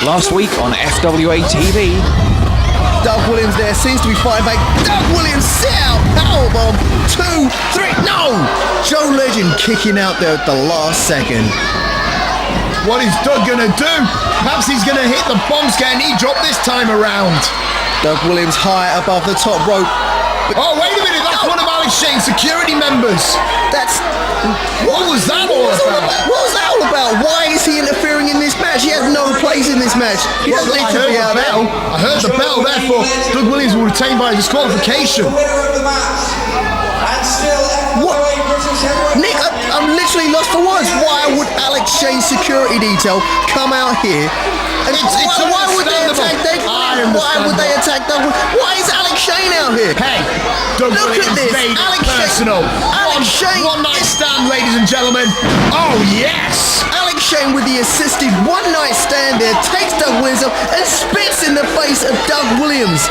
Last week on FWA TV. Doug Williams there seems to be fighting back. Doug Williams sit out, powerbomb, 2, 3, no! Joe Legend kicking out there at the last second. What is Doug gonna do? Perhaps he's gonna hit the bomb scare knee drop this time around. Doug Williams high above the top rope. Oh, wait a minute, that's one of Alex Shane's security members. That's... What was that all about? What was that all about? Why is he interfering in this match? He has no place in this match. He doesn't need to be out there. I heard the bell, therefore Doug Williams will retain by disqualification. What? Nick, I'm literally lost for words. Why would Alex Shane's security detail come out here? And why would they attack Doug Williams? Why would they attack Doug Williams? Why is Alex Shane out here? Hey, Doug Williams made it personal. Alex Shane. One night stand, ladies and gentlemen. Oh, yes. Alex Shane with the assisted one night stand there takes Doug Williams up and spits in the face of Doug Williams.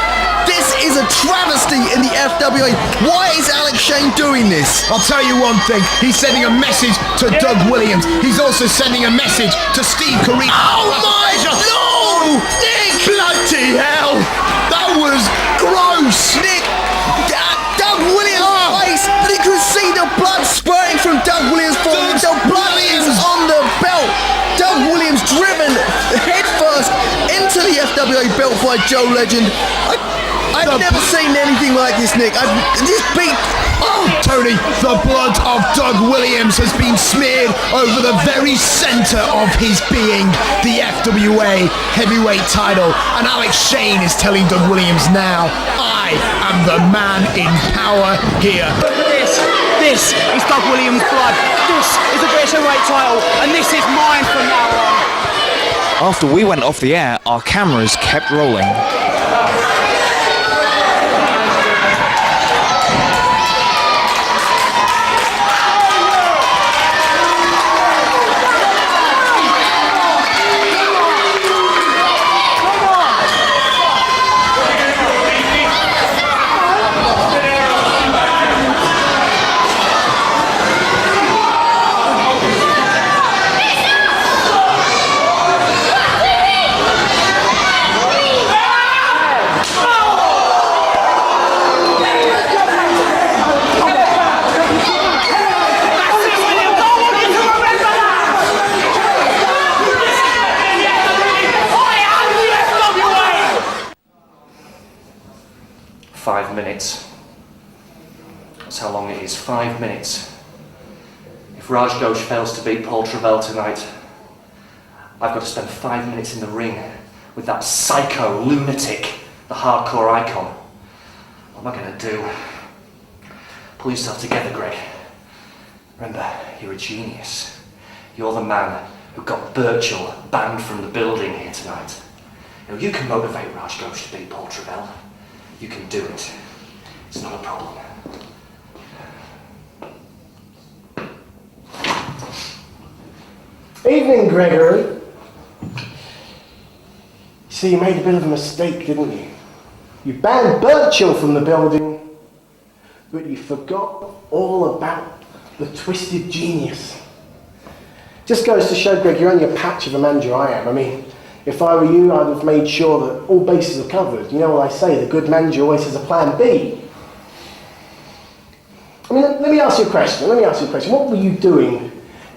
This is a travesty in the FWA. Why is Alex Shane doing this? I'll tell you one thing. He's sending a message to Doug Williams. He's also sending a message to Steve Corino. Oh my no! Nick! Bloody hell! That was gross! Nick! Doug Williams' face! And you can see the blood spraying from Doug Williams' form. The blood is on the belt. Doug Williams driven headfirst into the FWA belt by Joe Legend. I've never seen anything like this, Nick. This beat... Oh, Tony, the blood of Doug Williams has been smeared over the very centre of his being, the FWA heavyweight title. And Alex Shane is telling Doug Williams now, I am the man in power here. This is Doug Williams' blood. This is the British heavyweight title, and this is mine from now on. After we went off the air, our cameras kept rolling. That's how long it is, 5 minutes. If Raj Ghosh fails to beat Paul Travell tonight, I've got to spend 5 minutes in the ring with that psycho lunatic, the hardcore icon. What am I going to do? Pull yourself together, Greg. Remember, you're a genius. You're the man who got Birchall banned from the building here tonight. You can motivate Raj Ghosh to beat Paul Travell. You can do it. It's not a problem. Evening, Gregory. See, you made a bit of a mistake, didn't you? You banned Birchall from the building, but you forgot all about the twisted genius. Just goes to show, Greg, you're only a patch of a manager I am. I mean, if I were you, I'd have made sure that all bases are covered. You know what I say, the good manager always has a plan B. I mean, let me ask you a question. What were you doing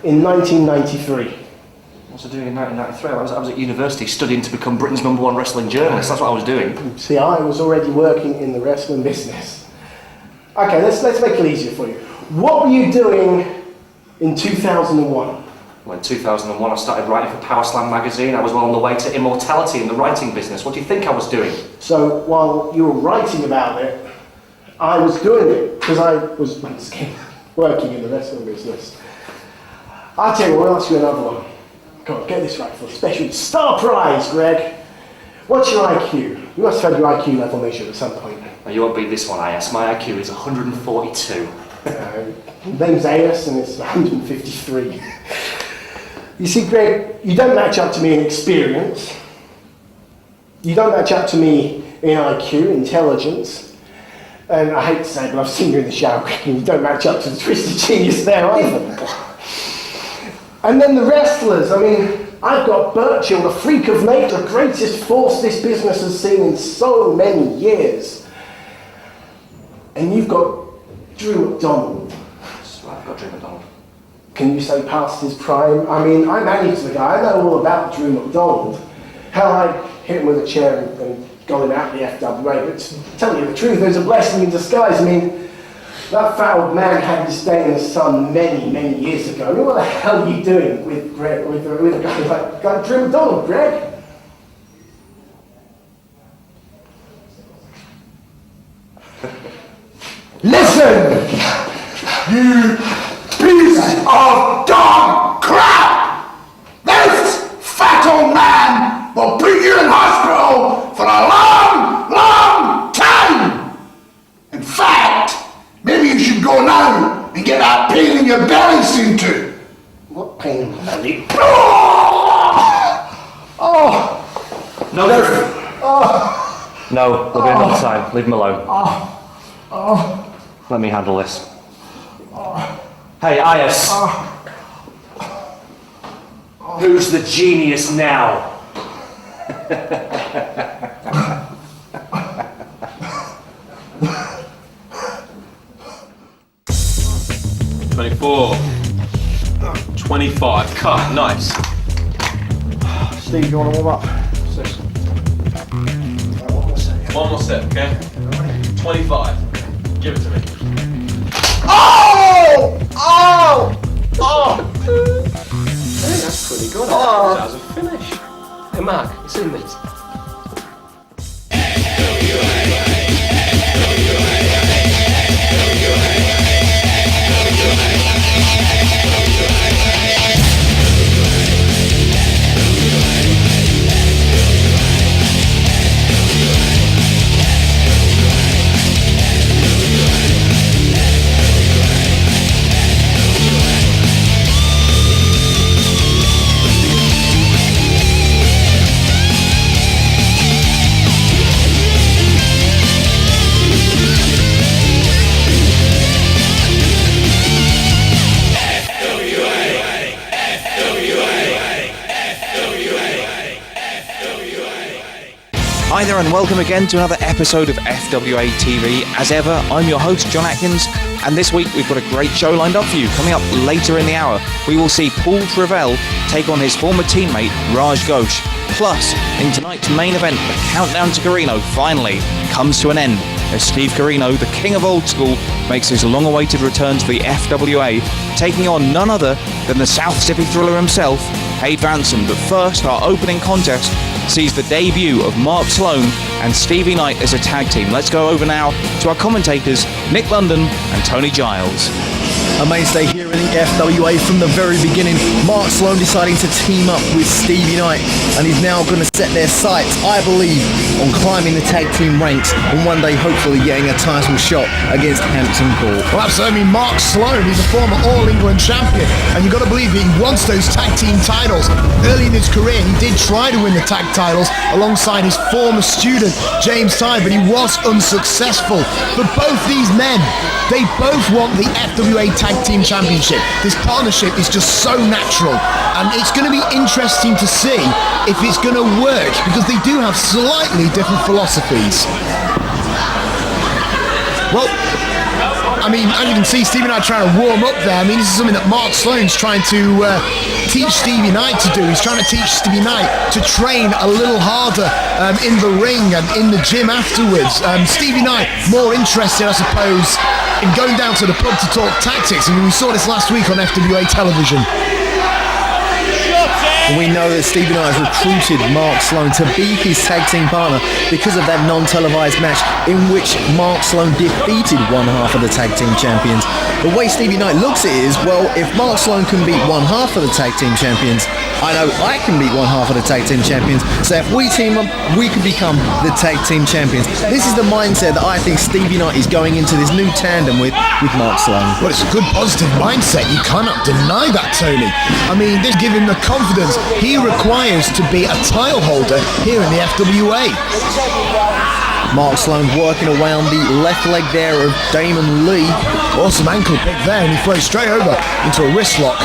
in 1993? What was I doing in 1993? I was at university studying to become Britain's #1 wrestling journalist. That's what I was doing. See, I was already working in the wrestling business. Okay, let's make it easier for you. What were you doing in 2001? Well, in 2001 I started writing for Power Slam magazine. I was well on the way to immortality in the writing business. What do you think I was doing? So while you were writing about it, I was doing it because I was once again working in the wrestling business. I'll tell you what, I'll ask you another one. Come on, get this right for a special star prize, Greg. What's your IQ? You must have had your IQ level measured at some point. Now, you won't beat this one, IS. My IQ is 142. Name's AS and it's 153. You see, Greg, you don't match up to me in experience. You don't match up to me in IQ, intelligence. And I hate to say it, but I've seen you in the shower, Greg, and you don't match up to the twisted genius there either. And then the wrestlers, I mean, I've got Burchill, the freak of nature, the greatest force this business has seen in so many years. And you've got Drew McDonald. That's right, I've got Drew McDonald. Can you say past his prime? I mean, I managed the guy, I know all about Drew McDonald. Hell, I hit him with a chair and got him out the FWA, but to tell you the truth, it was a blessing in disguise. I mean, that fat old man had this day in the sun many, many years ago. I mean, what the hell are you doing with Greg, with a guy like Drew McDonald, Greg? Listen, you piece of dog crap! This fat old man will put you in hospital for a long, long time! In fact, maybe you should go now and get that pain in your belly seen to. What pain in the belly? No, Drew. No, there'll be another time. Leave him alone. Let me handle this. Hey, Ayas. Who's the genius now? 24. 25. Cut. Nice. Steve, you want to warm up? One more set, okay? 25. Give it to me. Oh! Oh! Oh! Hey, that's pretty good. That was a finish. Hey, Mark, it's in this. Hi there and welcome again to another episode of FWA TV. As ever, I'm your host, John Atkins, and this week we've got a great show lined up for you. Coming up later in the hour, we will see Paul Travell take on his former teammate, Raj Ghosh. Plus, in tonight's main event, the countdown to Corino finally comes to an end, as Steve Corino, the king of old school, makes his long-awaited return to the FWA, taking on none other than the South Sippy thriller himself, Hade Vansen. But first, our opening contest sees the debut of Mark Sloan and Stevie Knight as a tag team. Let's go over now to our commentators, Nick London and Tony Giles. A mainstay here in the FWA from the very beginning. Mark Sloan deciding to team up with Stevie Knight, and he's now going to set their sights, I believe, on climbing the tag team ranks and one day hopefully getting a title shot against Hampton Court. Well, absolutely. Mark Sloan, he's a former All-England champion, and you've got to believe that he wants those tag team titles. Early in his career, he did try to win the tag titles alongside his former student, James Tye, but he was unsuccessful. For both these men, they both want the FWA Tag Team Championship. This partnership is just so natural, and it's going to be interesting to see if it's going to work, because they do have slightly different philosophies. Well, I mean, as you can see, Stevie Knight trying to warm up there. I mean, this is something that Mark Sloan's trying to teach Stevie Knight to do. He's trying to teach Stevie Knight to train a little harder in the ring and in the gym afterwards. Stevie Knight more interested, I suppose, in going down to the pub to talk tactics. I mean, we saw this last week on FWA television. We know that Stevie Knight has recruited Mark Sloan to be his tag team partner because of that non-televised match in which Mark Sloan defeated one half of the tag team champions. The way Stevie Knight looks at it is, well, if Mark Sloan can beat one half of the tag team champions, I know I can beat one half of the tag team champions, so if we team up, we can become the tag team champions. This is the mindset that I think Stevie Knight is going into this new tandem with Mark Sloan. Well, it's a good positive mindset. You cannot deny that, Tony. I mean, this gives him the confidence he requires to be a title holder here in the FWA. Mark Sloan working around the left leg there of Damon Leigh. Awesome ankle pick there, and he flows straight over into a wrist lock.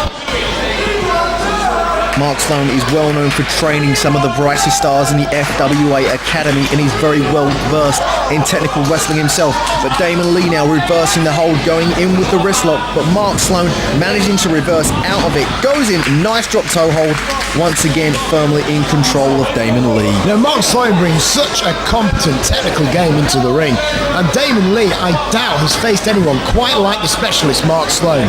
Mark Sloan is well known for training some of the brightest stars in the FWA Academy, and he's very well versed in technical wrestling himself. But Damon Leigh now reversing the hold, going in with the wrist lock, but Mark Sloan managing to reverse out of it. Goes in, nice drop toe hold, once again firmly in control of Damon Leigh. Now, Mark Sloan brings such a competent technical game into the ring, and Damon Leigh, I doubt, has faced anyone quite like the specialist Mark Sloan.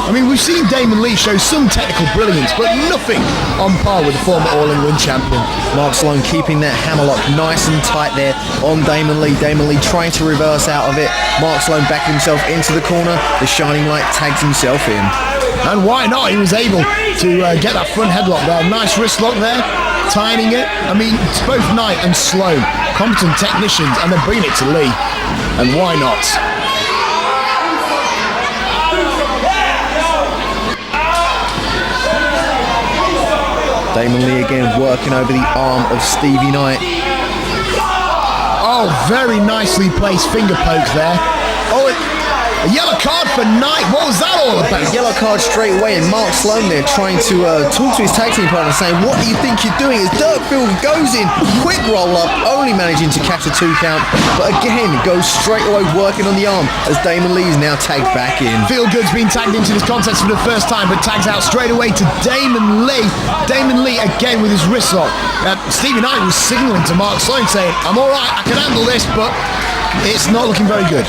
I mean, we've seen Damon Leigh show some technical brilliance, but nothing on par with the former All-England champion. Mark Sloan keeping that hammerlock nice and tight there on Damon Leigh. Damon Leigh trying to reverse out of it. Mark Sloan backing himself into the corner. The Shining Light tags himself in. And why not? He was able to get that front headlock there. Nice wrist lock there, timing it. I mean, it's both Knight and Sloan, competent technicians, and they're bringing it to Leigh. And why not? Damon Leigh again working over the arm of Stevie Knight. Oh, very nicely placed finger poke there. Oh, a yellow card for Knight. What was that all about? Yellow card straight away, and Mark Sloan there trying to talk to his tag team partner, saying, "What do you think you're doing?" As Dirk goes in, quick roll up, only managing to catch a 2 count, but again goes straight away working on the arm as Damon Leigh is now tagged back in. Feelgood's been tagged into this contest for the first time, but tags out straight away to Damon Leigh. Damon Leigh again with his wrist lock. Stevie Knight was signalling to Mark Sloan, saying, "I'm all right, I can handle this," but it's not looking very good.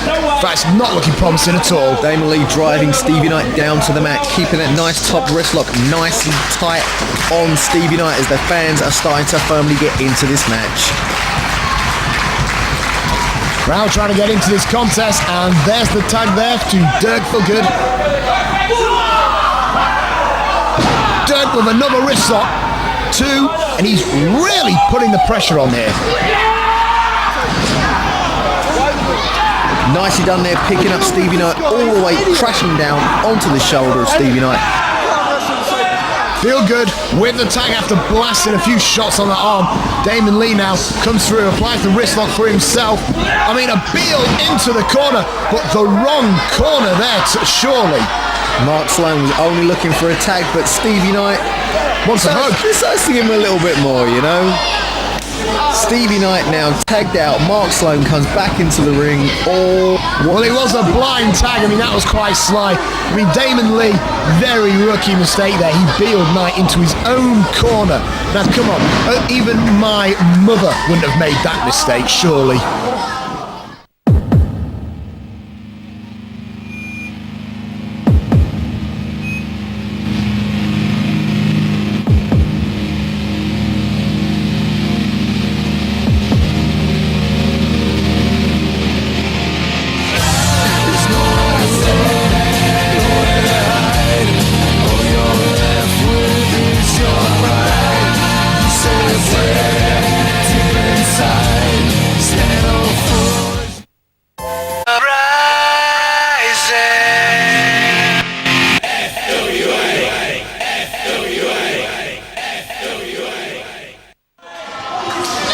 In fact, it's not looking promising at all. Damon Leigh driving Stevie Knight down to the mat, keeping that nice top wrist lock nice and tight on Stevie Knight as the fans are starting to firmly get into this match. Crowd trying to get into this contest, and there's the tag there to Dirk Feelgood. Dirk with another wrist lock, 2, and he's really putting the pressure on here. Nicely done there, picking up Stevie Knight all the way, crashing down onto the shoulder of Stevie Knight. Feelgood with the tag after blasting a few shots on the arm. Damon Leigh now comes through, applies the wrist lock for himself. I mean, a Beal into the corner, but the wrong corner there, surely. Mark Sloan was only looking for a tag, but Stevie Knight wants a hug. Decides to give him a little bit more, you know. Stevie Knight now tagged out. Mark Sloan comes back into the ring. Well, it was a blind tag. I mean, that was quite sly. I mean, Damon Leigh, very rookie mistake there. He bealed Knight into his own corner. Now, come on. Even my mother wouldn't have made that mistake, surely.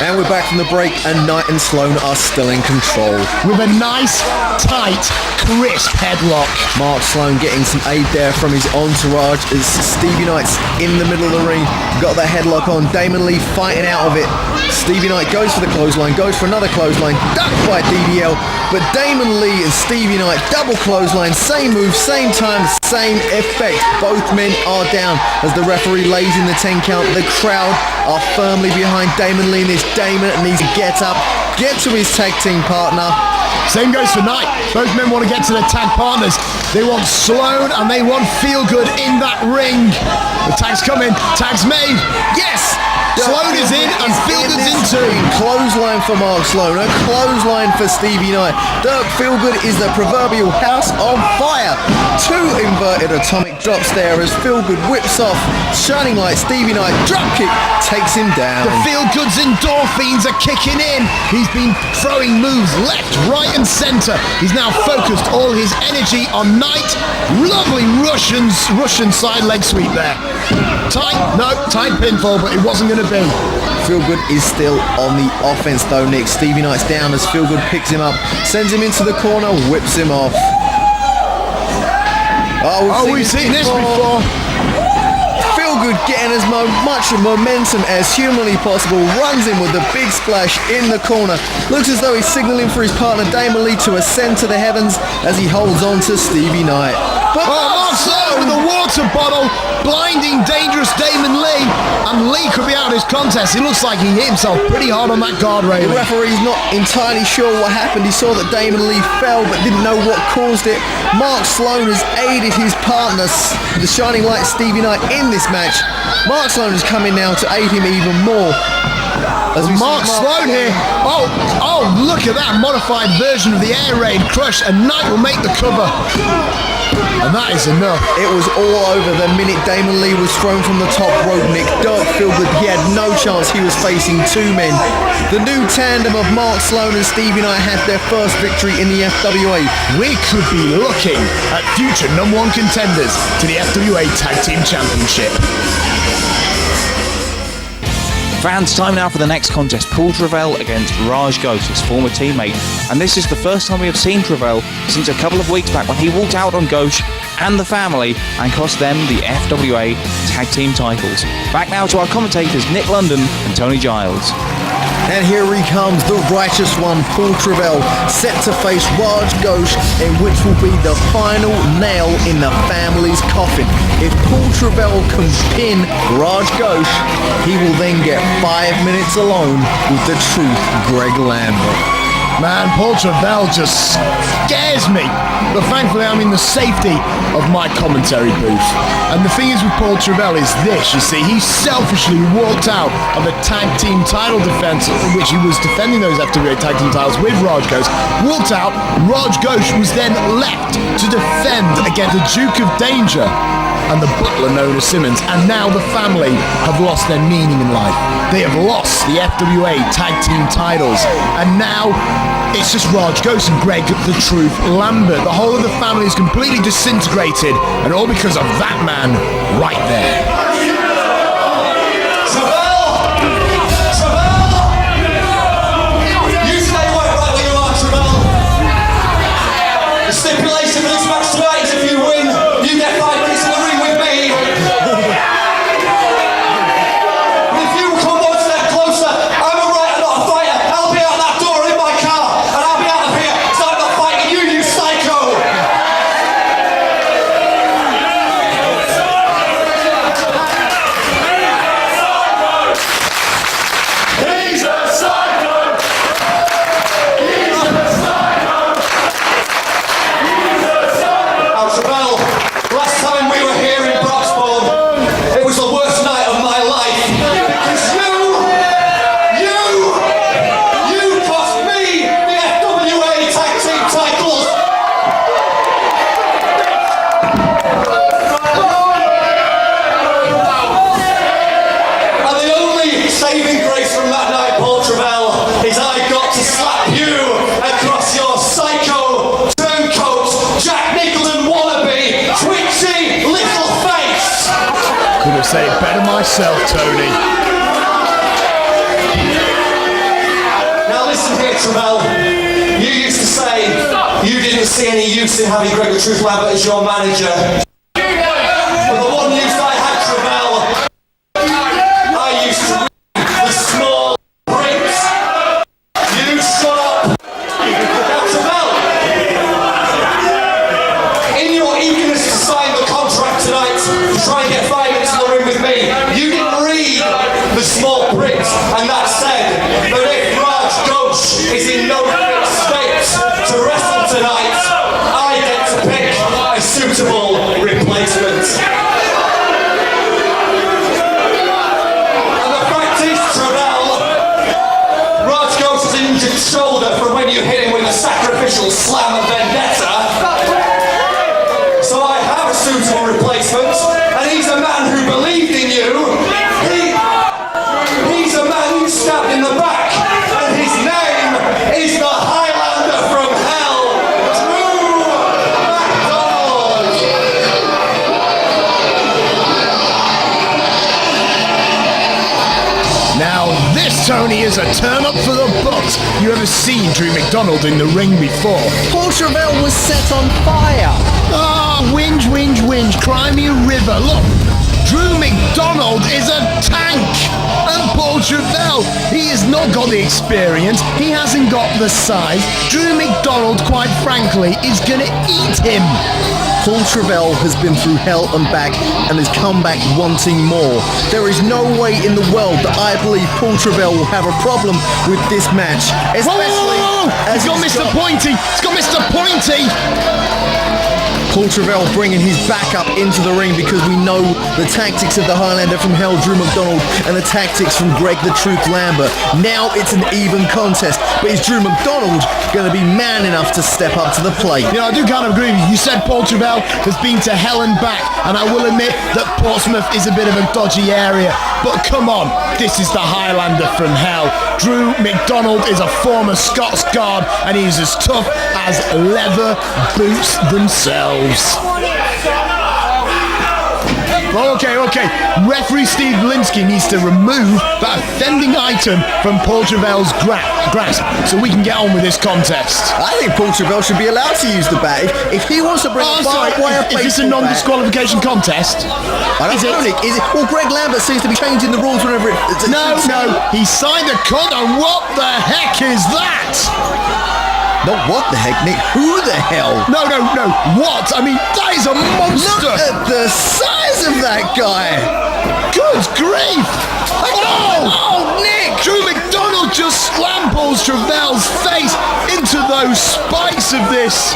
And we're back from the break, and Knight and Sloan are still in control. With a nice, tight, crisp headlock. Mark Sloan getting some aid there from his entourage as Stevie Knight's in the middle of the ring. Got the headlock on. Damon Leigh fighting out of it. Stevie Knight goes for the clothesline, goes for another clothesline, ducked by DDL. But Damon Leigh and Stevie Knight double clothesline, same move, same time, same effect. Both men are down as the referee lays in the 10 count. The crowd are firmly behind Damon Leigh, and this Damon needs to get up, get to his tag team partner. Same goes for Knight. Both men want to get to their tag partners. They want Sloan and they want Feelgood in that ring. The tag's coming. Tag's made. Yes! Sloan is in and Feelgood's in too. Clothesline for Mark Sloan, a clothesline for Stevie Knight. Dirk Feelgood is the proverbial house on fire. 2 inverted atomic drops there as Feelgood whips off Shining Light. Stevie Knight dropkick takes him down. The Feelgood's endorphins are kicking in. He's been throwing moves left, right and centre. He's now focused all his energy on Knight. Lovely Russian side leg sweep there. Tight pinfall, but it wasn't going to be. Feelgood is still on the offense though, Nick. Stevie Knight's down as Feelgood picks him up, sends him into the corner, whips him off. We've seen this before. Feelgood, getting as much momentum as humanly possible, runs in with the big splash in the corner. Looks as though he's signalling for his partner Damon Leigh to ascend to the heavens as he holds on to Stevie Knight. But Mark Sloan with a water bottle, blinding dangerous Damon Leigh, and Leigh could be out of his contest. It looks like he hit himself pretty hard on that guard railing. the referee's not entirely sure what happened. He saw that Damon Leigh fell but didn't know what caused it. Mark Sloan has aided his partner, the Shining Light Stevie Knight, in this match. Mark Sloan is coming now to aid him even more. As we Mark Sloan here. Oh, look at that modified version of the air raid crush, and Knight will make the cover. And that is enough. It was all over the minute Damon Leigh was thrown from the top rope. Dirk Feelgood, he had no chance. He was facing two men. The new tandem of Mark Sloan and Stevie Knight had their first victory in the FWA. We could be looking at future #1 contenders to the FWA Tag Team Championship. Fans, time now for the next contest. Paul Travell against Raj Ghosh, his former teammate. And this is the first time we have seen Travell since a couple of weeks back when he walked out on Ghosh and the family and cost them the FWA Tag Team titles. Back now to our commentators Nick London and Tony Giles. And here he comes, the righteous one, Paul Travell, set to face Raj Ghosh, in which will be the final nail in the family's coffin. If Paul Travell can pin Raj Ghosh, he will then get 5 minutes alone with the truth, Greg Lambert. Man, Paul Travell just scares me. But thankfully I'm in the safety of my commentary booth. And the thing is with Paul Travell is this, you see, he selfishly walked out of a tag team title defense in which he was defending those FWA tag team titles with Raj Ghosh. Walked out, Raj Ghosh was then left to defend against the Duke of Danger and the butler known as Simmons, and now the family have lost their meaning in life. They have lost the FWA tag team titles, and now it's just Raj Ghosh and Greg the Truth Lambert. The whole of the family is completely disintegrated, and all because of that man right there. You stay right where you are, Travell. The stipulation for this match tonight is if you win, you get 5 minutes in the ring with me. If you come one step closer, I'm a writer, not a fighter. I'll be out that door in my car, and I'll be out of here, so I'm not fighting you, you psycho. He's a psycho. He's a psycho. Now, Travell, last time we were here in Broxbourne, it was the worst night of my life. Because you cost me the FWA Tag Team titles. And the only saving grace from that night, Paul Travell, is I got to slap you across your psycho, turncoat, Jack Nicholson wannabe, twitchy little face. Could have said it better myself, Tony. Now listen here, Travell. You used to say you didn't see any use in having Greg the Truth Lambert as your manager. But the one use I had, Travell, I used to read the small print. You shut up. Now, Travell, in your eagerness to sign the contract tonight, to try and get 5 minutes in the ring with me, you didn't read the small print, and that said that if Raj Ghosh is in no fit state to wrestle tonight, I get to pick a suitable replacement. And the fact is, Travell, Raj Ghosh's injured shoulder from when you hit him with a sacrificial slam of vendetta. So I have a suitable replacement, and he's a man who believed in you. He's a man you stabbed in the back, and his name is the Highlander from Hell, Drew McDonald. Now this, Tony, is a turn up for the books you ever seen Drew McDonald in the ring before. Paul Travell was set on fire. Ah, whinge, whinge, whinge, cry me a river. Look, Drew McDonald is a tank. And Paul Travell, he has not got the experience. He hasn't got the size. Drew McDonald, quite frankly, is going to eat him. Paul Travell has been through hell and back and has come back wanting more. There is no way in the world that I believe Paul Travell will have a problem with this match. Especially He's got Mr. Pointy! He's got Mr. Pointy! Paul Travell bringing his backup into the ring because we know the tactics of the Highlander from Hell, Drew McDonald, and the tactics from Greg the Truth Lambert. Now it's an even contest, but is Drew McDonald going to be man enough to step up to the plate? You know, I do kind of agree with you. You said Paul Travell has been to hell and back, and I will admit that Portsmouth is a bit of a dodgy area. But come on, this is the Highlander from Hell. Drew McDonald is a former Scots Guard, and he's as tough as leather boots themselves. Okay. Referee Steve Linsky needs to remove that offending item from Paul Travell's grasp so we can get on with this contest. I think Paul Travell should be allowed to use the bat. If he wants to bring a barbed wire is this a non-disqualification contest? I don't know, Nick. Well, Greg Lambert seems to be changing the rules whenever it... No, he signed a contract. What the heck is that? Not what the heck, Nick. Who the hell? No. What? I mean, that is a monster. Look at the size of that guy. Good grief. Oh, Nick. Drew McDonald just slammed Paul Travell's face into those spikes of this.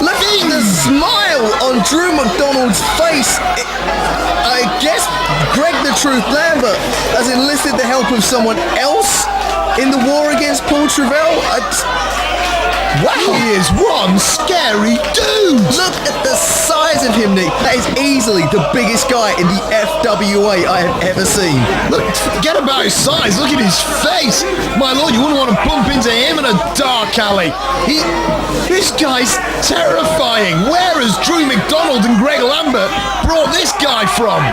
Look at the smile on Drew McDonald's face. I guess Greg the Truth Lambert has enlisted the help of someone else in the war against Paul Travell. Wow. He is one scary dude. Look at the size of him, Nick. That is easily the biggest guy in the FWA I have ever seen. Look, forget about his size. Look at his face. My lord, you wouldn't want to bump into him in a dark alley. This guy's terrifying. Where has Drew McDonald and Greg Lambert brought this guy from?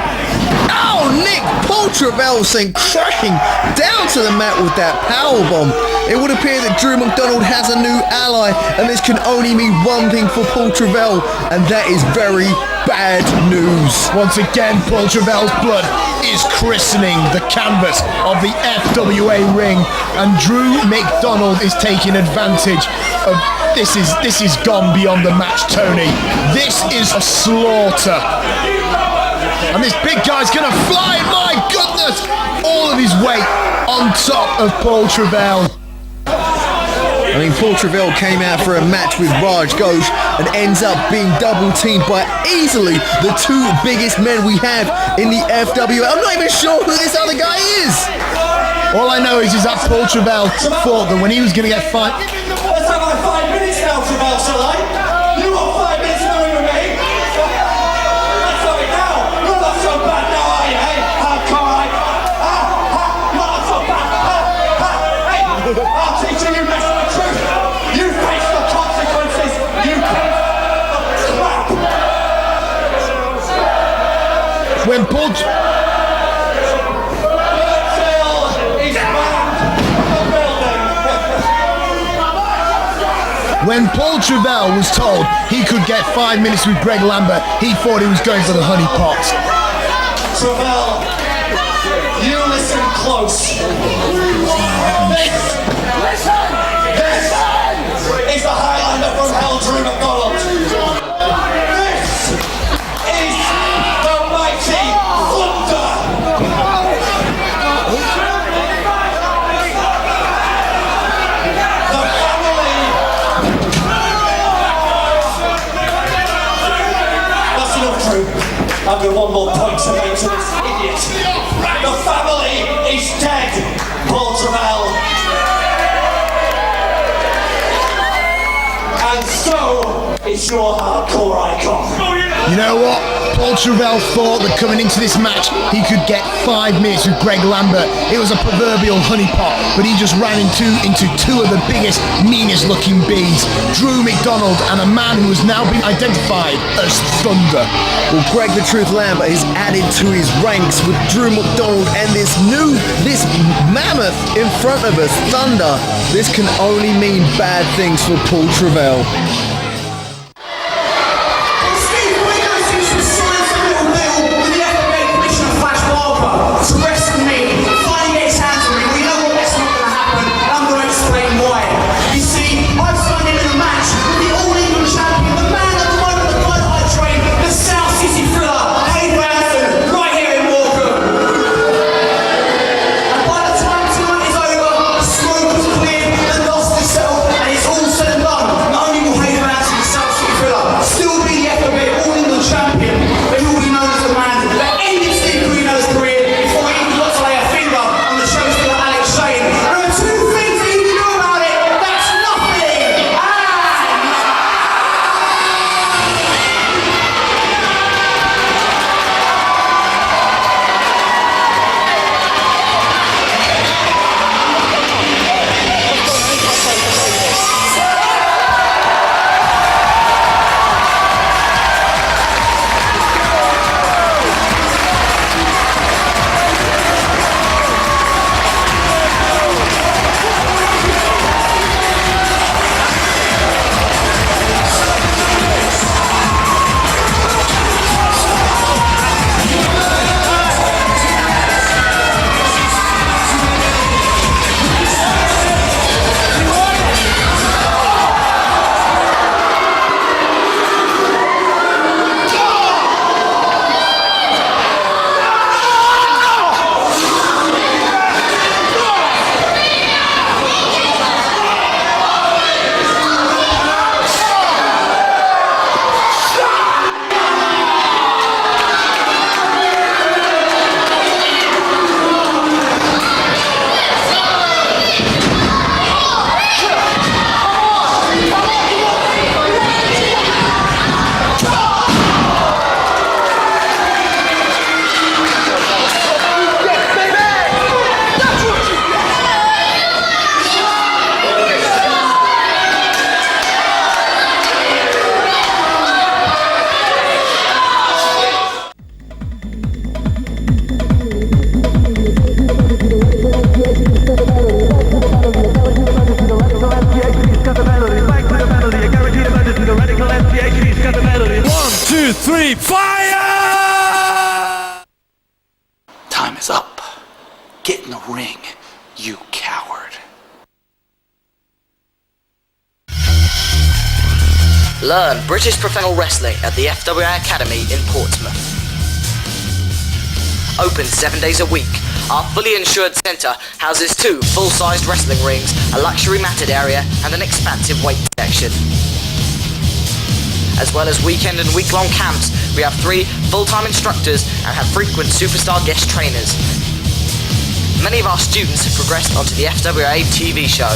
Oh, Nick! Paul Travell sent crashing down to the mat with that powerbomb. It would appear that Drew McDonald has a new ally, and this can only mean one thing for Paul Travell, and that is very bad news. Once again, Paul Travell's blood is christening the canvas of the FWA ring, and Drew McDonald is taking advantage of this is gone beyond the match, Tony. This is a slaughter. And this big guy's gonna fly, my goodness! All of his weight on top of Paul Travell. I mean, Paul Travell came out for a match with Raj Ghosh and ends up being double teamed by easily the two biggest men we have in the FWA. I'm not even sure who this other guy is. All I know is that Paul Travell thought that when he was gonna get fight. Let's have like 5 minutes now, Travell, shall I? You want 5 minutes knowing with me? Let's have it now. You're not so bad now, are you, eh? Hardcore, eh? You're not so bad. Hey, I'll teach you mess with the truth. You face the consequences. You pay the crap. When Paul When Paul Travell was told he could get 5 minutes with Greg Lambert, he thought he was going for the honey pot. Travell, you listen close. This is the Highlander from Hell, Drew McDonald. This is the mighty Thunder. I've got one more point to make to this idiot. The family is dead, Paul Travell. And so is your hardcore icon. You know what? Paul Travell thought that coming into this match he could get 5 minutes with Greg Lambert. It was a proverbial honeypot, but he just ran into two of the biggest, meanest looking bees, Drew McDonald and a man who has now been identified as Thunder. Well, Greg the Truth Lambert is added to his ranks with Drew McDonald and this mammoth in front of us, Thunder. This can only mean bad things for Paul Travell. Steve, we're going to see some signs of little Bill with the ready, fire! Time is up. Get in the ring, you coward. Learn British professional wrestling at the FWA Academy in Portsmouth. Open 7 days a week, our fully insured centre houses 2 full-sized wrestling rings, a luxury matted area and an expansive weight section. As well as weekend and week-long camps, we have 3 full-time instructors and have frequent superstar guest trainers. Many of our students have progressed onto the FWA TV show.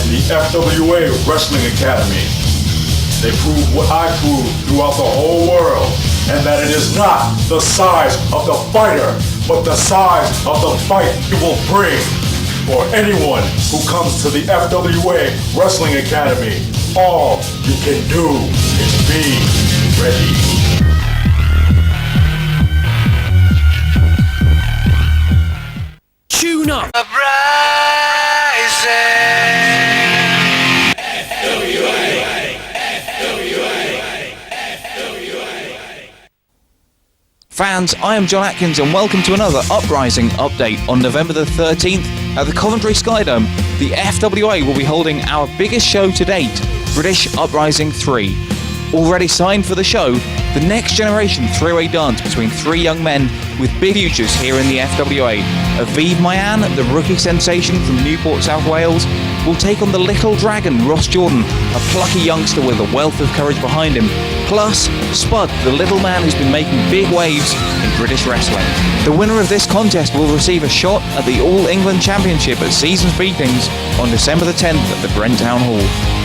The FWA Wrestling Academy. They prove what I prove throughout the whole world, and that it is not the size of the fighter, but the size of the fight you will bring. For anyone who comes to the FWA Wrestling Academy, all you can do is be ready. Tune up. Fans, I am John Atkins and welcome to another Uprising update. On November the 13th at the Coventry Skydome, the FWA will be holding our biggest show to date, British Uprising 3. Already signed for the show, the next generation three-way dance between 3 young men with big futures here in the FWA. Aviv Mayan, the rookie sensation from Newport, South Wales, will take on the little dragon Ross Jordan, a plucky youngster with a wealth of courage behind him. Plus, Spud, the little man who's been making big waves in British wrestling. The winner of this contest will receive a shot at the All England Championship at Seasons Beatings on December the 10th at the Brent Town Hall.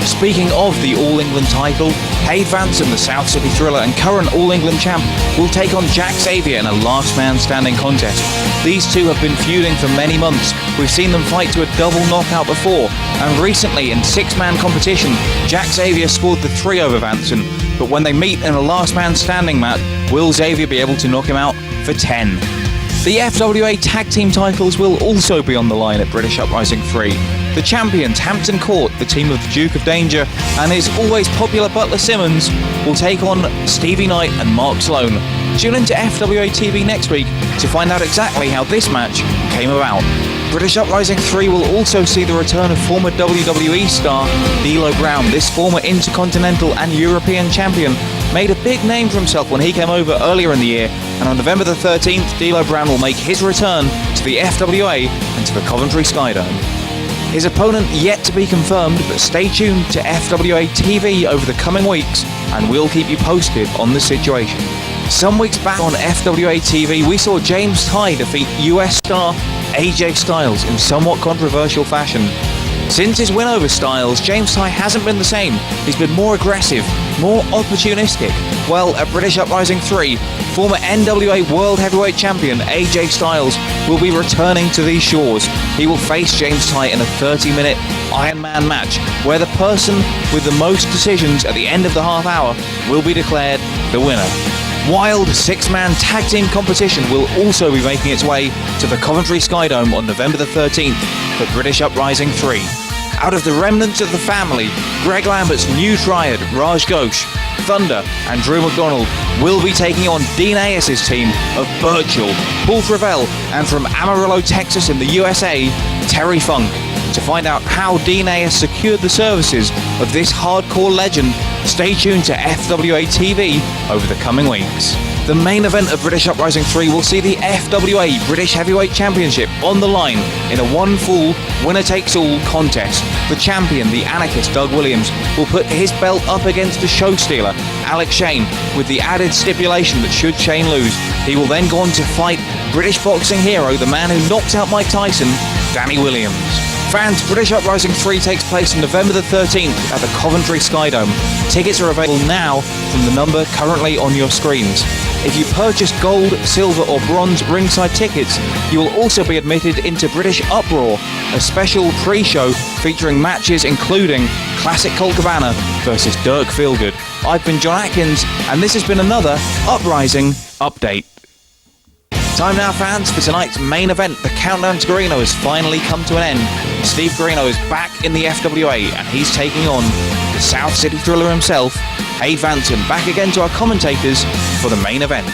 Speaking of the All England title, Hade Vansen, the South City Thriller and current All England champ, will take on Jack Xavier in a last man standing contest. These two have been feuding for many months. We've seen them fight to a double knockout before, and recently in 6-man competition, Jack Xavier scored the 3 over Vansen, but when they meet in a last man standing match, will Xavier be able to knock him out for 10? The FWA tag team titles will also be on the line at British Uprising 3. The champions, Hampton Court, the team of the Duke of Danger, and his always popular Butler Simmons, will take on Stevie Knight and Mark Sloan. Tune into FWA TV next week to find out exactly how this match came about. British Uprising 3 will also see the return of former WWE star D'Lo Brown. This former Intercontinental and European champion made a big name for himself when he came over earlier in the year, and on November the 13th, D'Lo Brown will make his return to the FWA and to the Coventry Skydome. His opponent yet to be confirmed, but stay tuned to FWA TV over the coming weeks and we'll keep you posted on the situation. Some weeks back on FWA TV, we saw James Tye defeat US star AJ Styles in somewhat controversial fashion. Since his win over Styles, James Tye hasn't been the same. He's been more aggressive, more opportunistic. Well, at British Uprising 3, former NWA World Heavyweight Champion AJ Styles will be returning to these shores. He will face James Tye in a 30-minute Iron Man match, where the person with the most decisions at the end of the half hour will be declared the winner. Wild 6-man tag team competition will also be making its way to the Coventry Skydome on November the 13th for British Uprising 3. Out of the remnants of the family, Greg Lambert's new triad, Raj Ghosh, Thunder and Drew McDonald will be taking on Dean Ayers' team of Birchall, Paul Travell and from Amarillo, Texas in the USA, Terry Funk. To find out how Dean Ayers secured the services of this hardcore legend, stay tuned to FWA TV over the coming weeks. The main event of British Uprising 3 will see the FWA British Heavyweight Championship on the line in a one-fall, winner-takes-all contest. The champion, the anarchist Doug Williams, will put his belt up against the show stealer, Alex Shane, with the added stipulation that should Shane lose, he will then go on to fight British boxing hero, the man who knocked out Mike Tyson, Danny Williams. Fans, British Uprising 3 takes place on November the 13th at the Coventry Skydome. Tickets are available now from the number currently on your screens. If you purchase gold, silver or bronze ringside tickets, you will also be admitted into British Uproar, a special pre-show featuring matches including Classic Colt Cabana versus Dirk Feelgood. I've been John Atkins, and this has been another Uprising Update. Time now, fans, for tonight's main event. The countdown to Corino has finally come to an end. Steve Corino is back in the FWA and he's taking on the South City Thriller himself, Hade Vansen, back again to our commentators for the main event.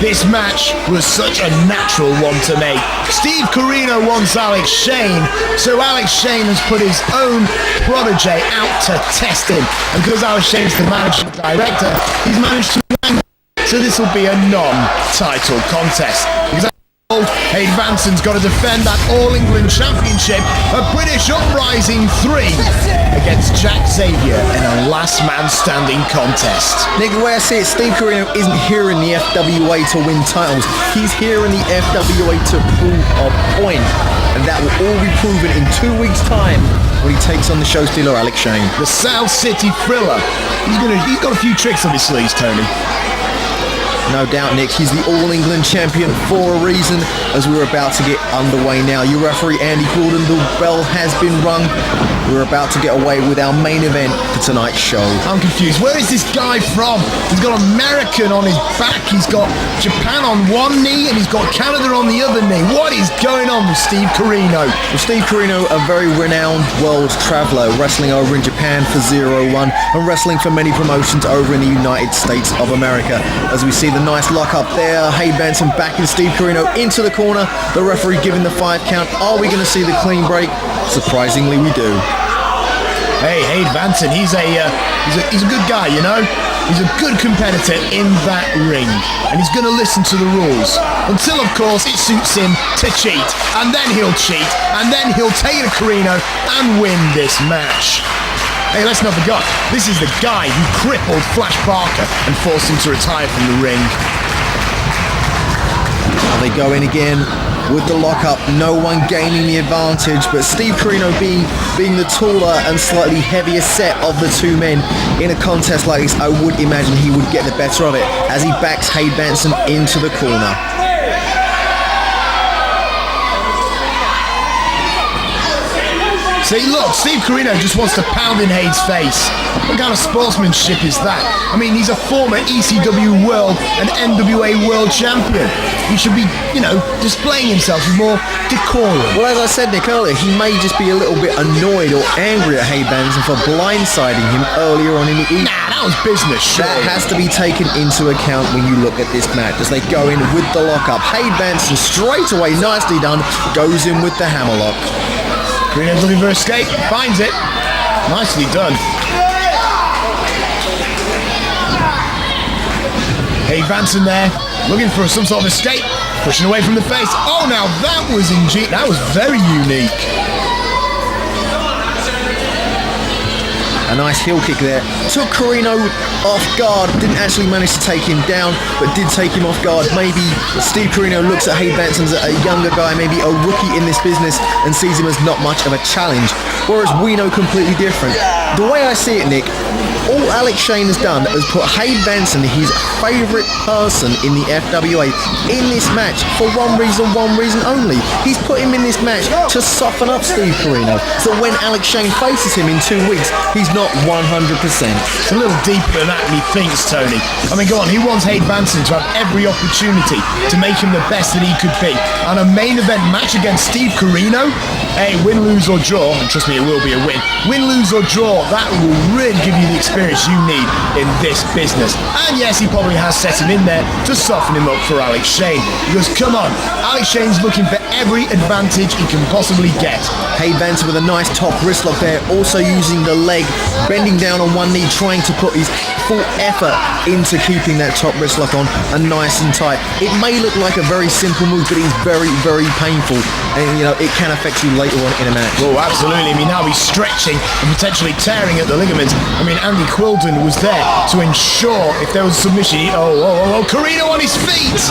This match was such a natural one to make. Steve Corino wants Alex Shane, so Alex Shane has put his own protege out to test him. And because Alex Shane's the managing director, he's managed to win. So this will be a non-title contest. Because Hade Vansen's got to defend that All England Championship, a British Uprising 3 against Jack Xavier in a last man standing contest. Nick, the way I see it, Steve Corino isn't here in the FWA to win titles. He's here in the FWA to prove a point. And that will all be proven in 2 weeks' time when he takes on the show stealer Alex Shane. The South City Thriller. He's got a few tricks up his sleeves, Tony. No doubt, Nick. He's the All England champion for a reason, as we're about to get underway now. Your referee, Andy Gordon, the bell has been rung. We're about to get away with our main event for tonight's show. I'm confused. Where is this guy from? He's got American on his back. He's got Japan on one knee, and he's got Canada on the other knee. What is going on with Steve Corino? Well, Steve Corino, a very renowned world traveller, wrestling over in Japan for 0-1 and wrestling for many promotions over in the United States of America. As we see the nice lock up there, Hade Vansen backing Steve Corino into the corner. The referee giving the 5 count. Are we going to see the clean break? Surprisingly, we do. Hey, Hade Vansen, he's a good guy, you know? He's a good competitor in that ring, and he's going to listen to the rules. Until, of course, it suits him to cheat, and then he'll cheat, and then he'll take it to Corino and win this match. Hey, let's not forget, this is the guy who crippled Flash Parker and forced him to retire from the ring. Now they go in again with the lockup, no one gaining the advantage, but Steve Corino being the taller and slightly heavier set of the two men in a contest like this, I would imagine he would get the better of it as he backs Hade Vansen into the corner. See, look, Steve Corino just wants to pound in Hade's face. What kind of sportsmanship is that? I mean, he's a former ECW World and NWA World Champion. He should be, displaying himself with more decorum. Well, as I said, Nick, earlier, he may just be a little bit annoyed or angry at Hade Vansen for blindsiding him earlier on in the evening. Nah, that was business, sure. That has to be taken into account when you look at this match as they go in with the lockup. Hade Vansen straight away, nicely done, goes in with the hammerlock. Corino's looking for escape, finds it. Nicely done. Hade Vansen there, looking for some sort of escape, pushing away from the face. Oh, now that was ingenious. That was very unique. A nice heel kick there. Took Corino off guard. Didn't actually manage to take him down, but did take him off guard. Maybe Steve Corino looks at Hade Vansen as a younger guy, maybe a rookie in this business, and sees him as not much of a challenge. Whereas we know completely different. The way I see it, Nick, all Alex Shane has done is put Hade Vansen, his favourite person in the FWA, in this match for one reason only. He's put him in this match to soften up Steve Corino, so when Alex Shane faces him in 2 weeks, he's not 100%. It's a little deeper than that than he thinks, Tony. I mean, go on, he wants Hade Vansen to have every opportunity to make him the best that he could be. And a main event match against Steve Corino? Hey, win, lose or draw, and trust me, it will be a win. Win, lose or draw, that will really give you the experience you need in this business. And yes, he probably has set him in there to soften him up for Alex Shane. Because come on, Alex Shane's looking for every advantage he can possibly get. Hade Vansen with a nice top wrist lock there, also using the leg, bending down on one knee, trying to put his full effort into keeping that top wrist lock on and nice and tight. It may look like a very simple move, but it's very, very painful. And, it can affect you later on in a match. Oh, absolutely. I mean, now he's stretching and potentially tearing at the ligaments. I mean, Andy Quilden was there to ensure if there was submission. Corino on his feet.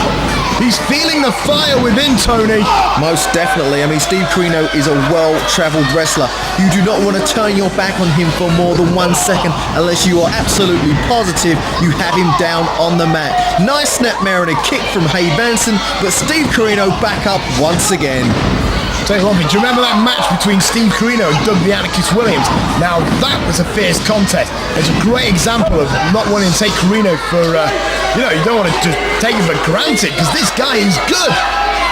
He's feeling the fire within, Tony. Most definitely. I mean, Steve Corino is a well-travelled wrestler. You do not want to turn your back on him for more than 1 second unless you are absolutely positive you have him down on the mat. Nice snapmare and a kick from Hade Vansen, but Steve Corino back up once again. Tell you one thing, do you remember that match between Steve Corino and Doug the Anarchist Williams? Now that was a fierce contest. It's a great example of not wanting to take Corino for you don't want to just take him for granted, because this guy is good.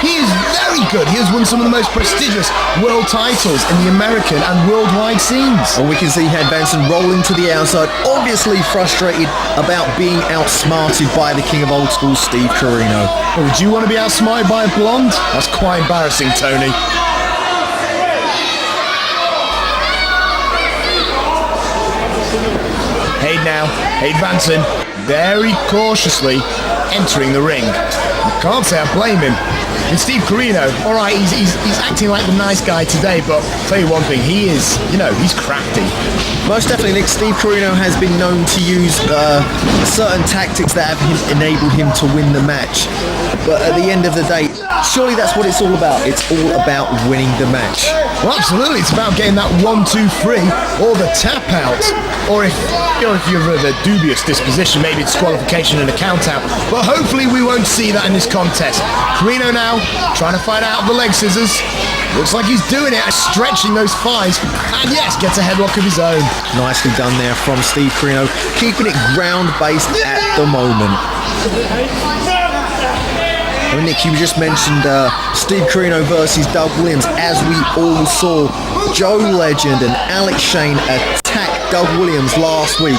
He is very good. He has won some of the most prestigious world titles in the American and worldwide scenes. And we can see Hade Vansen rolling to the outside, obviously frustrated about being outsmarted by the king of old school, Steve Corino. Oh, would you want to be outsmarted by a blonde? That's quite embarrassing, Tony. Hade now, Hade Vansen, very cautiously entering the ring. I can't say I blame him. And Steve Corino, all right, he's acting like the nice guy today, but I'll tell you one thing, he's crafty. Most definitely, Nick, Steve Corino has been known to use certain tactics that have enabled him to win the match. But at the end of the day, surely that's what it's all about. It's all about winning the match. Well, absolutely, it's about getting that 1-2-3 or the tap out. Or if you're of a dubious disposition, maybe it's disqualification and a count out. But hopefully we won't see that in this contest. Corino now trying to fight out the leg scissors. Looks like he's doing it, stretching those thighs. And yes, gets a headlock of his own. Nicely done there from Steve Corino, keeping it ground-based at the moment. I mean, Nick, you just mentioned Steve Corino versus Doug Williams. As we all saw, Joe Legend and Alex Shane attack Doug Williams last week.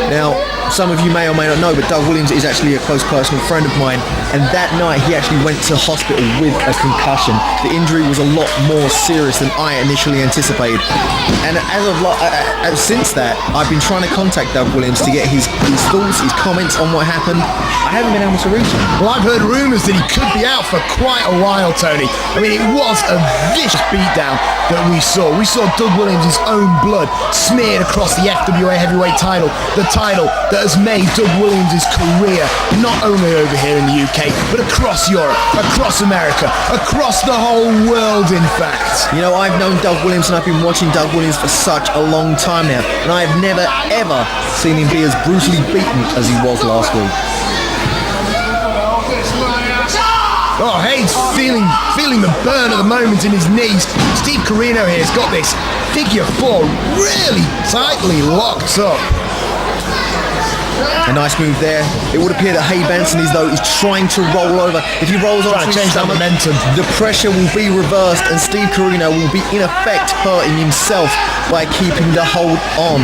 Now, some of you may or may not know, but Doug Williams is actually a close personal friend of mine, and that night he actually went to hospital with a concussion. The injury was a lot more serious than I initially anticipated, and since that, I've been trying to contact Doug Williams to get his thoughts, his comments on what happened. I haven't been able to reach him. Well, I've heard rumours that he could be out for quite a while, Tony. I mean, it was a vicious beatdown that we saw. We saw Doug Williams' own blood smeared across the FWA heavyweight title, the title that has made Doug Williams' career not only over here in the UK, but across Europe, across America, across the whole world, in fact. You know, I've known Doug Williams and I've been watching Doug Williams for such a long time now, and I have never ever seen him be as brutally beaten as he was last week. Oh, Hade's feeling the burn at the moment in his knees. Steve Corino here has got this figure four really tightly locked up. A nice move there. It would appear that Hade Vansen is trying to roll over. If he rolls over to change that momentum, the pressure will be reversed and Steve Corino will be in effect hurting himself by keeping the hold on.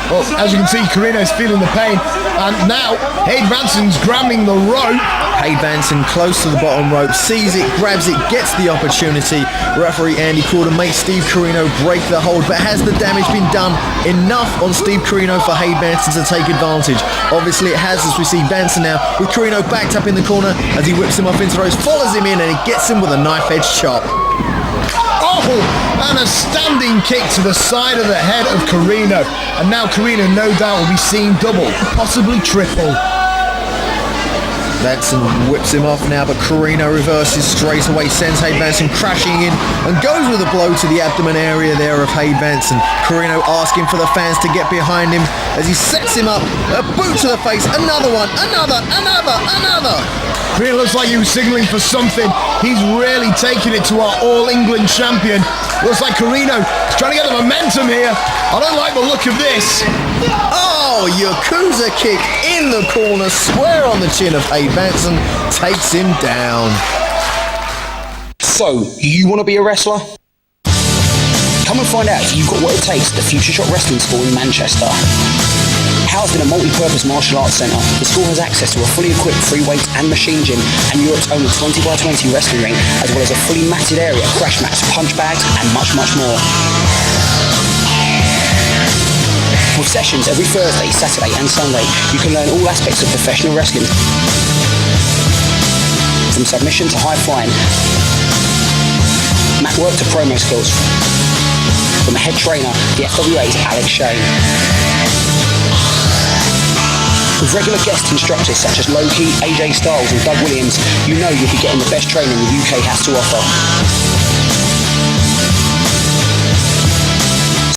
Well, as you can see, Corino's feeling the pain, and now Hade Vansen's grabbing the rope. Hade Vansen close to the bottom rope, sees it, grabs it, gets the opportunity. Referee Andy Corder makes Steve Corino break the hold, but has the damage been done enough on Steve Corino for Hade Vansen to take advantage? Obviously it has, as we see Vansen now with Corino backed up in the corner as he whips him off into ropes, follows him in, and he gets him with a knife-edge chop. Oh, and a standing kick to the side of the head of Corino. And now Corino no doubt will be seeing double, possibly triple. Vansen whips him off now, but Corino reverses straight away, sends Hade Vansen crashing in and goes with a blow to the abdomen area there of Hade Vansen. Corino asking for the fans to get behind him as he sets him up, a boot to the face, another one, another. Corino looks like he was signalling for something. He's really taking it to our All England champion. Looks like Corino is trying to get the momentum here. I don't like the look of this. Oh, Yakuza kick in the corner, square on the chin of Hade Vansen, takes him down. So, you want to be a wrestler? Come and find out if you've got what it takes at the Future Shot Wrestling School in Manchester. Housed in a multi-purpose martial arts centre, the school has access to a fully equipped free weight and machine gym and Europe's only 20x20 wrestling ring, as well as a fully matted area, crash mats, punch bags and much more. With sessions every Thursday, Saturday and Sunday, you can learn all aspects of professional wrestling, from submission to high flying, mat work to promo skills, from head trainer, the FWA's Alex Shane. With regular guest instructors such as Loki, AJ Styles and Doug Williams, you know you'll be getting the best training the UK has to offer.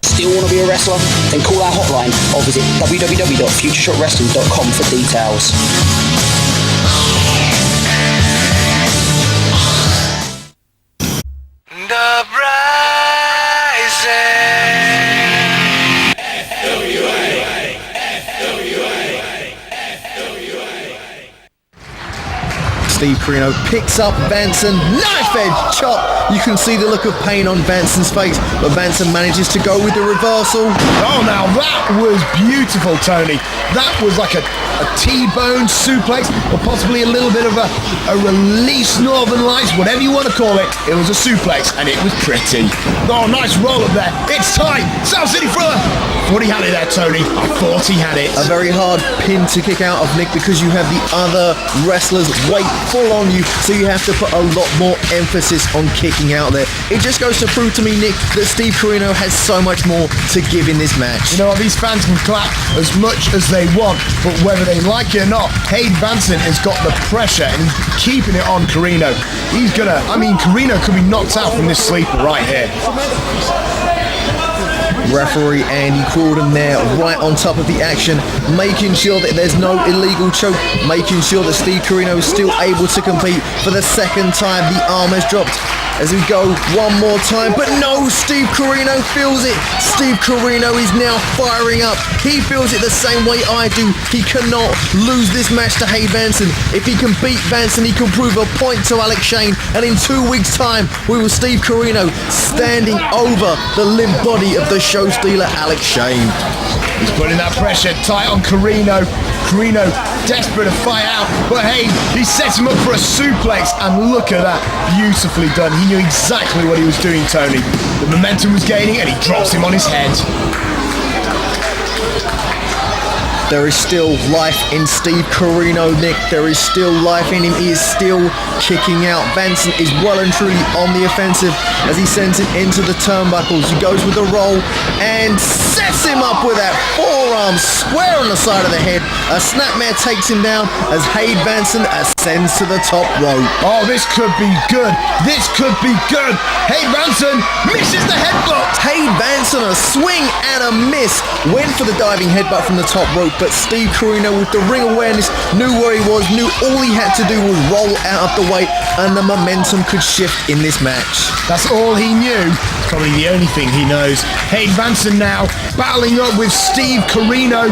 Still want to be a wrestler? Then call our hotline or visit www.futureshotwrestling.com for details. Steve Corino picks up Vansen, knife edge chop. You can see the look of pain on Vansen's face, but Vansen manages to go with the reversal. Oh, now that was beautiful, Tony. That was like a T-bone suplex, or possibly a little bit of a release Northern Lights, whatever you want to call it. It was a suplex, and it was pretty. Oh, nice roll up there. It's tight. South City Thriller. Thought he had it there, Tony. I thought he had it. A very hard pin to kick out of, Nick, because you have the other wrestlers weight full on you, so you have to put a lot more emphasis on kicking out there. It just goes to prove to me, Nick, that Steve Corino has so much more to give in this match. You know what, these fans can clap as much as they want, but whether they like it or not, Hade Vansen has got the pressure and he's keeping it on Corino. Corino could be knocked out from this sleeper right here. Referee Andy Crawdon there, right on top of the action, making sure that there's no illegal choke, making sure that Steve Corino is still able to compete. For the second time, the arm has dropped. As we go one more time, but no, Steve Corino feels it. Steve Corino is now firing up. He feels it the same way I do. He cannot lose this match to Hade Vansen. If he can beat Vansen, he can prove a point to Alex Shane. And in 2 weeks' time, we will Steve Corino standing over the limp body of the show stealer Alex Shane. He's putting that pressure tight on Corino. Corino desperate to fight out, but hey, he sets him up for a suplex, and look at that, beautifully done. He knew exactly what he was doing, Tony. The momentum was gaining, and he drops him on his head. There is still life in Steve Corino, Nick. There is still life in him. He is still kicking out. Vansen is well and truly on the offensive as he sends him into the turnbuckles. He goes with a roll and sets him up with that forearm square on the side of the head. A snapmare takes him down as Hade Vansen ascends to the top rope. Oh, this could be good. This could be good. Hade Vansen misses the headbutt. Hade Vansen, a swing and a miss. Went for the diving headbutt from the top rope, but Steve Corino, with the ring awareness, knew where he was, knew all he had to do was roll out of the way, and the momentum could shift in this match. That's all he knew. Probably the only thing he knows. Hade Vansen now battling up with Steve Corino.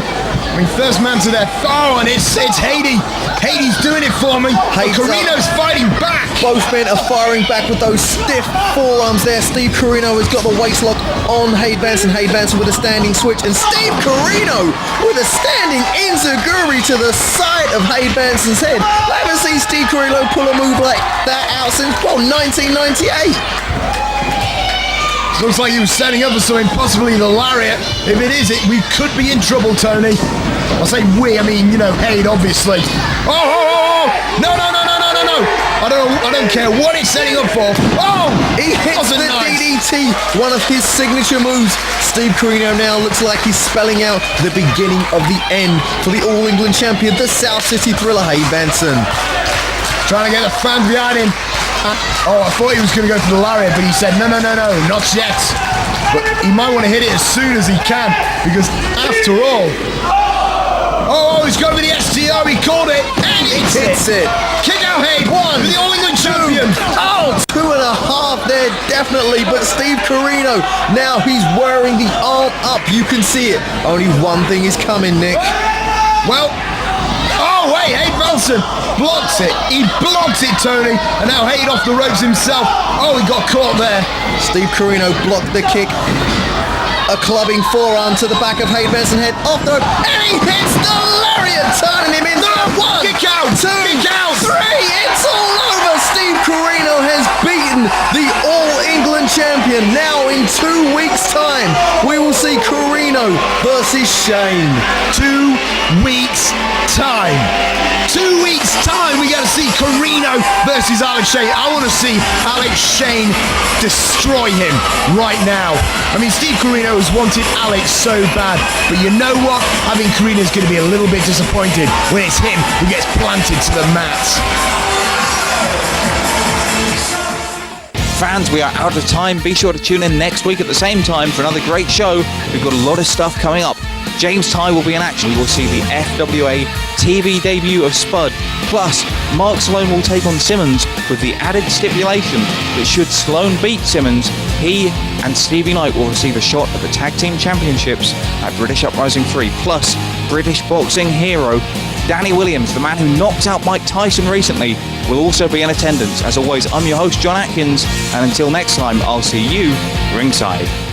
First man to their... Oh, and it's Hade. Hade's doing it for me. Corino's fighting back. Both men are firing back with those stiff forearms there. Steve Corino has got the waist lock on Hade Vansen. Hade Vansen with a standing switch, and Steve Corino with a standing enziguri to the side of Hade Vansen's head. I haven't seen Steve Corino pull a move like that out since, 1998. Looks like he was setting up for something, possibly the lariat. If it is it, we could be in trouble, Tony. I say we, Hade, obviously. Oh! No! I don't care what it's setting up for. Oh! He hits the DDT, one of his signature moves. Steve Corino now looks like he's spelling out the beginning of the end for the All England champion, the South City Thriller, Hade Vansen. Trying to get the fans behind him. I thought he was going to go for the lariat, but he said, no, not yet. But he might want to hit it as soon as he can, because after all... Oh, he's going for the STO, he called it, and he hits it. Kick out Hade, one, the All England champion. Oh, 2.5 there, definitely, but Steve Corino, now he's wearing the arm up, you can see it. Only one thing is coming, Nick. Well, Hade Vansen blocks it. He blocks it, Tony. And now Hade off the ropes himself. Oh, he got caught there. Steve Corino blocked the kick. A clubbing forearm to the back of Hade Vansen's head. Off the rope. And he hits the lariat, turning him into one. Kick out. Two. Kick out. Three. It's all over. Steve Corino has beaten the All England champion. Now in 2 weeks' time, we will see Corino versus Shane. 2 weeks' time. 2 weeks' time, we got to see Corino versus Alex Shane. I want to see Alex Shane destroy him right now. Steve Corino has wanted Alex so bad, but you know what? I think Corino's going to be a little bit disappointed when it's him who gets planted to the mat. Fans, we are out of time. Be sure to tune in next week at the same time for another great show. We've got a lot of stuff coming up. James Ty will be in action. We'll see the FWA TV debut of Spud. Plus, Mark Sloan will take on Simmons with the added stipulation that should Sloan beat Simmons, he and Stevie Knight will receive a shot at the Tag Team Championships at British Uprising 3. Plus, British boxing hero Danny Williams, the man who knocked out Mike Tyson recently, will also be in attendance. As always, I'm your host, John Atkins, and until next time, I'll see you ringside.